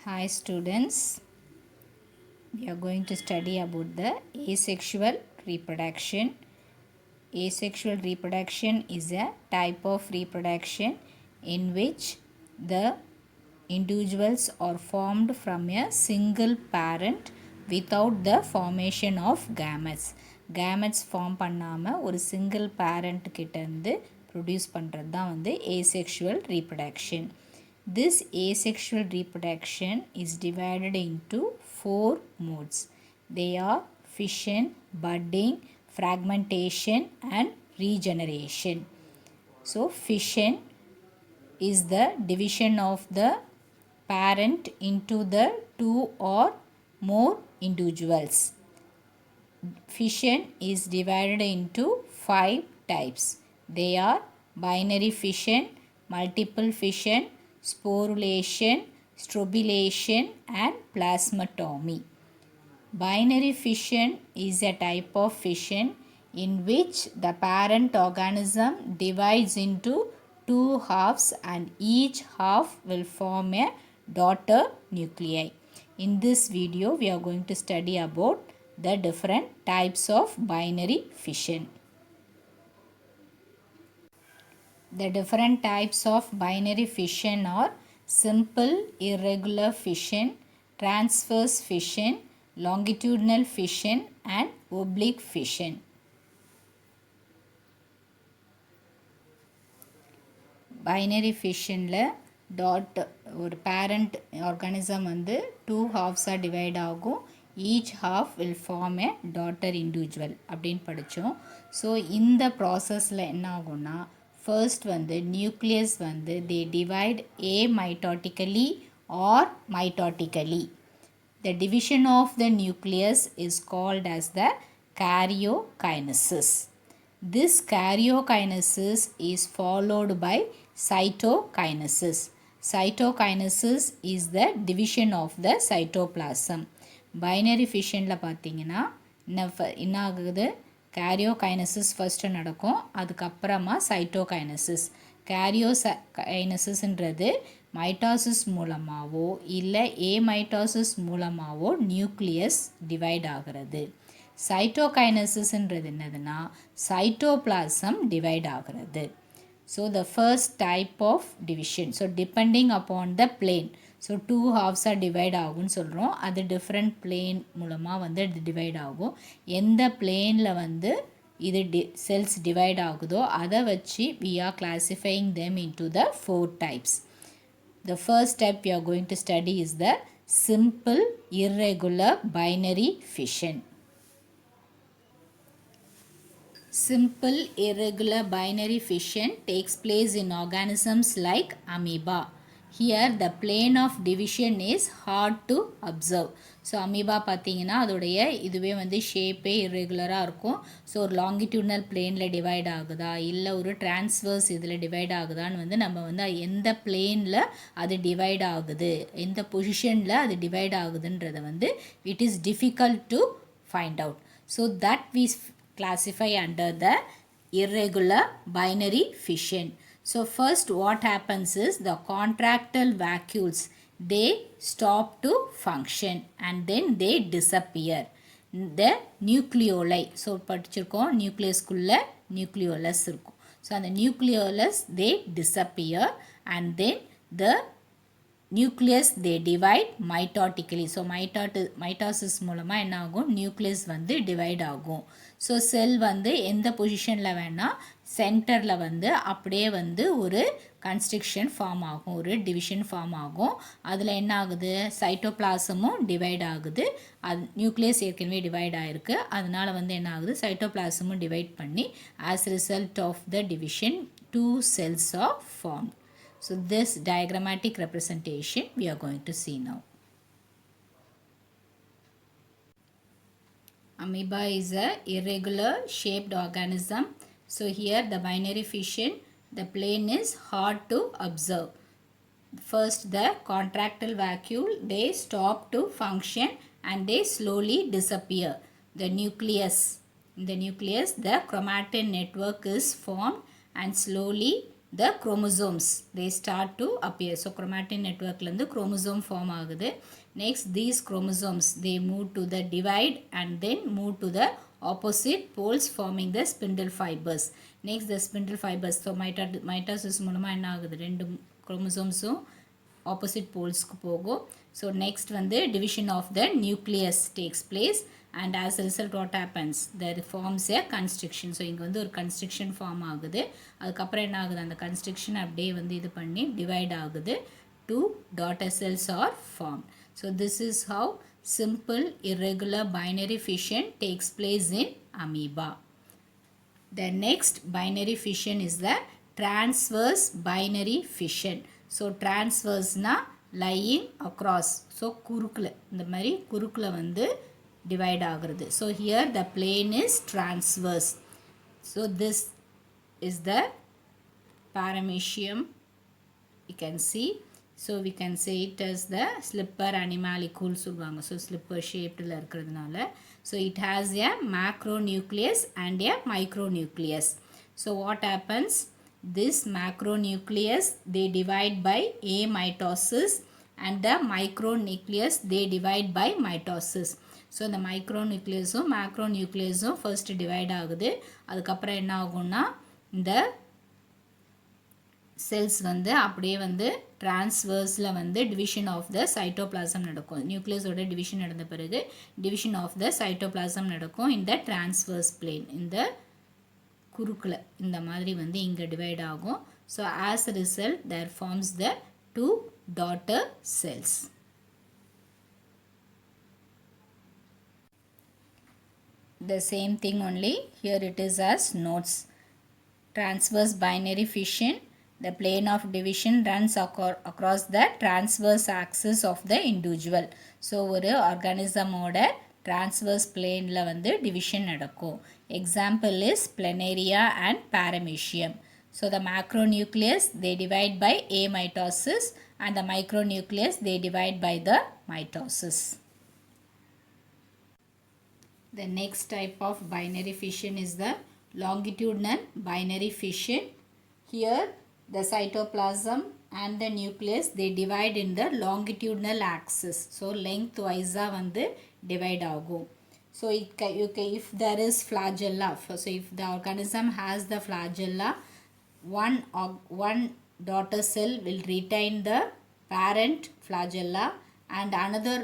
Hi students, we are going to study about the asexual reproduction. Asexual reproduction is a type of reproduction in which the individuals are formed from a single parent without the formation of gametes. Gametes form பண்ணாம ஒரு single parent கிட்ட இருந்து produce பண்ணுறது தான் வந்து asexual reproduction. This asexual reproduction is divided into four modes. They are fission, budding, fragmentation and regeneration. So fission is the division of the parent into the two or more individuals. Fission is divided into 5 types. They are binary fission, multiple fission, sporulation, strobilation and plasmatomy. Binary fission is a type of fission in which the parent organism divides into two halves and each half will form a daughter nuclei. In this video, we are going to study about the different types of binary fission. The different types of binary fission are simple irregular fission, transverse fission, longitudinal fission and oblique fission. Binary fissionல that ஒரு parent organism வந்து two ஹாஃப்ஸாக divide ஆகும். Each half will form a daughter individual அப்படின்னு படித்தோம். So இந்த ப்ராசஸில் என்ன ஆகும்னா ஃபர்ஸ்ட் வந்து நியூக்ளியஸ் வந்து they divide mitotically or mitotically. The division of the nucleus is called as the karyokinesis. This karyokinesis is followed by cytokinesis. Cytokinesis is the division of the cytoplasm. Binary fissionல பார்த்தீங்கன்னா என்ன ஆகுது, karyokinesis first நடக்கும், அதுக்கப்புறமா cytokinesis. karyokinesisன்றது mitosis மூலமாகவோ இல்லை mitosis மூலமாகவோ nucleus divide ஆகிறது. சைட்டோகைனசிஸ்ன்றது என்னதுன்னா சைட்டோபிளாசம் டிவைட் ஆகிறது. So the first type of division, so depending upon the plane, so two ஹாஃப்ஸாக டிவைட் ஆகும்னு சொல்கிறோம். அது டிஃப்ரெண்ட் பிளேன் மூலமாக வந்து இது டிவைட் ஆகும். எந்த பிளேனில் வந்து இது செல்ஸ் டிவைட் ஆகுதோ அதை வச்சு we are classifying them into the four types. The first type we are going to study is the simple irregular binary fission. Simple irregular binary fission takes place in organisms like amoeba. Here the plane of division is hard to observe. So amoeba பார்த்தீங்கன்னா அதோடைய இதுவே வந்து ஷேப்பே இர்ரெகுலராக இருக்கும். So ஒரு longitudinal பிளேனில் divide ஆகுதா இல்லை ஒரு டிரான்ஸ்வர்ஸ் இதில் டிவைட் ஆகுதான்னு வந்து நம்ம வந்து எந்த பிளேனில் அது டிவைட் ஆகுது, எந்த பொசிஷனில் அது டிவைட் ஆகுதுன்றதை வந்து it is difficult to find out. So that we classify under the irregular binary fission. So first what happens is the contractile vacuoles, they stop to function and then they disappear. The nucleoli, so படிச்சிருக்கோம் நியூக்ளியஸ்குள்ள nucleolus இருக்கும். So அந்த nucleolus they disappear and then the nucleus they divide mitotically. So mitosis மூலமாக என்ன ஆகும், nucleus வந்து divide ஆகும். So செல் வந்து எந்த பொசிஷனில் வேணால் சென்டரில் வந்து அப்படியே வந்து ஒரு கன்ஸ்ட்ரக்ஷன் ஃபார்ம் ஆகும், ஒரு டிவிஷன் ஃபார்ம் ஆகும். அதில் என்ன ஆகுது, சைட்டோபிளாசமும் டிவைட் ஆகுது. அது நியூக்ளியஸ் ஏற்கனவே டிவைட் ஆகிருக்கு, அதனால் வந்து என்ன ஆகுது, சைட்டோபிளாசமும் டிவைட் பண்ணி as result of the division two cells are formed. So this diagrammatic representation we are going to see now. Amoeba is a irregular shaped organism. So here the binary fission, the plane is hard to observe. First the contractile vacuole, they stop to function and they slowly disappear. The nucleus, in the nucleus the chromatin network is formed and slowly the chromosomes they start to appear. So chromatin network லேருந்து chromosome form ஆகுது. Next these chromosomes they move to the divide and then move to the opposite poles forming the spindle fibers. Next the spindle fibers. So mitosis மூலமா என்ன ஆகுது, ரெண்டு chromosomes opposite polesக்கு போகும். So next வந்து division of the nucleus takes place and as a result what happens, there forms a constriction. So இங்க வந்து ஒரு constriction form ஆகுது. அதுக்கப்புறம் என்ன ஆகுது, அந்த constriction அப்படியே வந்து இது பண்ணி divide ஆகுது. Two daughter cells are formed. So this is how simple irregular binary fission takes place in amoeba. The next binary fission is the transverse binary fission. So transverse na lying across. So குறுக்குல, இந்த மாதிரி குறுக்குல வந்து divide ஆகிறது. So here the plane is transverse. So this is the paramecium. You can see. So we can say it as the slipper animalicule சொல்வாங்க. So slipper shapedல இருக்கிறதுனால. So it has a macronucleus and a micronucleus. So what happens? This macronucleus they divide by amitosis and the micronucleus they divide by mitosis. So the micronucleus macronucleus first divide ஆகுது. அதுக்கப்புறம் என்ன ஆகும்னா இந்த cells வந்து அப்படியே வந்து transverseல வந்து division of the cytoplasm நடக்கும். nucleus ஓட division நடந்த பிறகு division of the cytoplasm நடக்கும் in the transverse plane. இந்த குறுக்குல இந்த மாதிரி வந்து இங்க divide ஆகும். So as a result there forms the two daughter cells. The same thing only here it is as notes. Transverse binary fission, the plane of division runs across the transverse axis of the individual. So ஒரு organism ஓட transverse planeல வந்து division நடக்கும். Example is planaria and paramecium. So the macronucleus they divide by amitosis and the micronucleus they divide by the mitosis. The next type of binary fission is the longitudinal binary fission. Here the cytoplasm and the nucleus they divide in the longitudinal axis. So lengthwise வந்து divide ஆகும். So if there is flagella, so if the organism has the flagella, one daughter cell will retain the parent flagella and another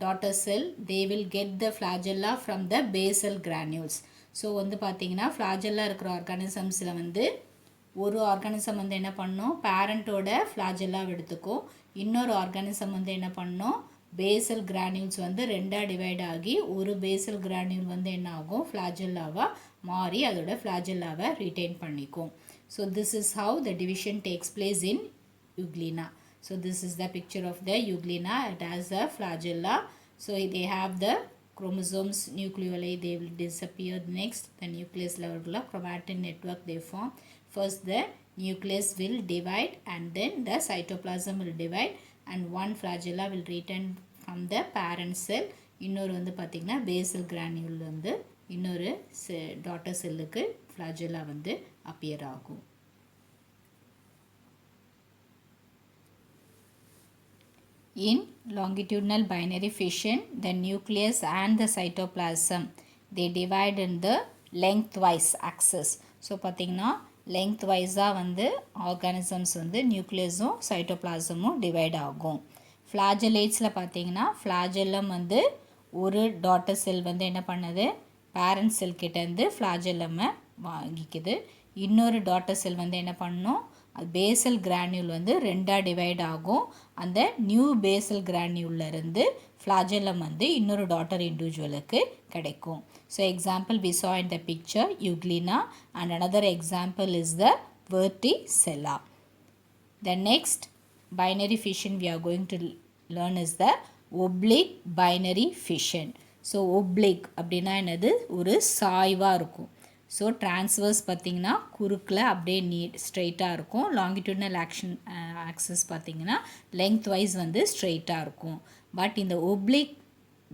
daughter cell they will get the flagella from the basal granules. So வந்து பார்த்தீங்கன்னா flagella இருக்கிற organismsல வந்து ஒரு organism வந்து என்ன பண்ணும், பேரண்டோட flagella எடுத்துக்கும். இன்னொரு ஆர்கானிசம் வந்து என்ன பண்ணும், பேசல் கிரானியூல்ஸ் வந்து ரெண்டாக டிவைட் ஆகி ஒரு பேசல் கிரானியூல் வந்து என்ன ஆகும், ஃப்ளாஜெல்லாவாக மாறி அதோட ஃப்ளாஜெல்லாவை ரிட்டைன் பண்ணிக்கும். So this is how the division takes place in euglena. So this is the picture of the euglena. It has the flagella. So they have the chromosomes nucleoli, they will disappear. Next the nucleus level chromatin network they form. First the nucleus will divide and then the cytoplasm will divide and one flagella will return from the parent cell. இன்னொரு வந்து பார்த்தீங்கன்னா basal granule வந்து இன்னொரு daughter cellக்கு flagella வந்து appear ஆகும். In longitudinal binary fission, the nucleus and the cytoplasm they divide in the lengthwise axis. So பார்த்தீங்கன்னா lengthwise-ஆ வந்து organisms வந்து நியூக்ளியஸும் சைட்டோபிளாசமும் டிவைட் ஆகும். ஃப்ளாஜெலேட்ஸில் பார்த்தீங்கன்னா ஃப்ளாஜெல்லம் வந்து ஒரு டாட்டர் செல் வந்து என்ன பண்ணுது, பேரண்ட் செல் கிட்டேருந்து ஃப்ளாஜெல்லம்மை வாங்கிக்குது. இன்னொரு டாட்டர் செல் வந்து என்ன பண்ணும், அது பேசல் கிரானியூல் வந்து ரெண்டாக டிவைட் ஆகும். அந்த நியூ பேசல் கிரானியூல்லேருந்து ஃப்ளாஜெல்லம் வந்து இன்னொரு டாட்டர் இண்டிவிஜுவலுக்கு கிடைக்கும். So example we saw in the picture Euglena and another example is the Verticella. The next binary fission we are going to learn is the oblique binary fission. So oblique அப்படின்னா என்னது, ஒரு சாய்வாக இருக்கும். So transverse பார்த்திங்கன்னா குறுக்கில் அப்படியே ஸ்ட்ரெயிட்டாக இருக்கும். longitudinal axis பார்த்திங்கன்னா lengthwise வந்து ஸ்ட்ரெயிட்டாக இருக்கும். பட் இந்த oblique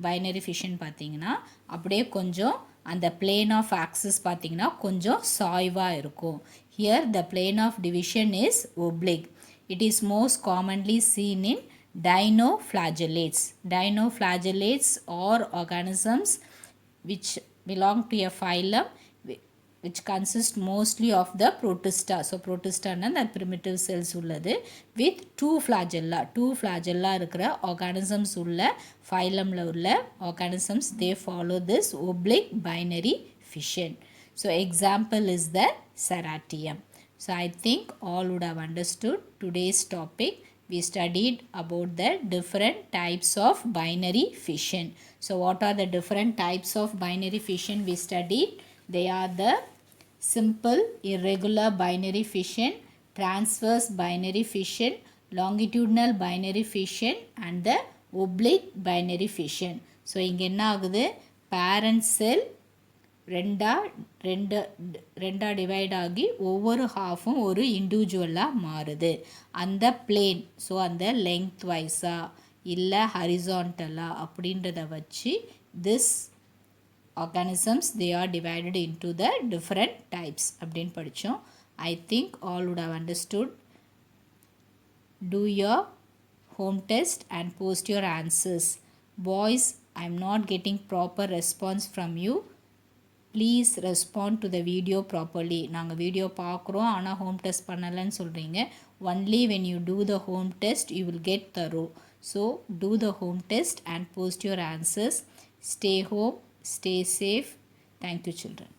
binary fission பார்த்திங்கன்னா அப்படியே கொஞ்சம் அந்த plane of axis பார்த்திங்கன்னா கொஞ்சம் சாய்வாக இருக்கும். Here the plane of division is oblique. It is most commonly seen in dinoflagellates. Dinoflagellates are organisms which belong to a phylum which consist mostly of the protista. So protista na the primitive cells உள்ளது with two flagella இருக்கிற organisms உள்ள phylumல உள்ள organisms they follow this oblique binary fission. So example is the Serratium. So I think all would have understood today's topic. We studied about the different types of binary fission. So what are the different types of binary fission we studied? They are the simple irregular binary fission, transverse binary fission, longitudinal binary fission and the oblique binary fission. So இங்க என்ன ஆகுது parent cell ரெண்டா divide ஆகி ஒவ்வொரு ஹாஃபும் ஒரு இண்டிவிஜுவலாக மாறுது அந்த பிளேன். ஸோ அந்த லெங்த் வைஸாக இல்லை ஹரிசான்டலாக அப்படின்றத வச்சு this organisms they are divided into the different types அப்படின்னு படித்தோம். I think all would have understood. Do your home test and post your answers. Boys, I am not getting proper response from you. Please respond to the video properly. நாங்கள் video பார்க்குறோம் ஆனால் home test பண்ணலைன்னு சொல்கிறீங்க. Only when you do the home test you will get thorough. So do the home test and post your answers. Stay home. Stay safe. Thank you, children.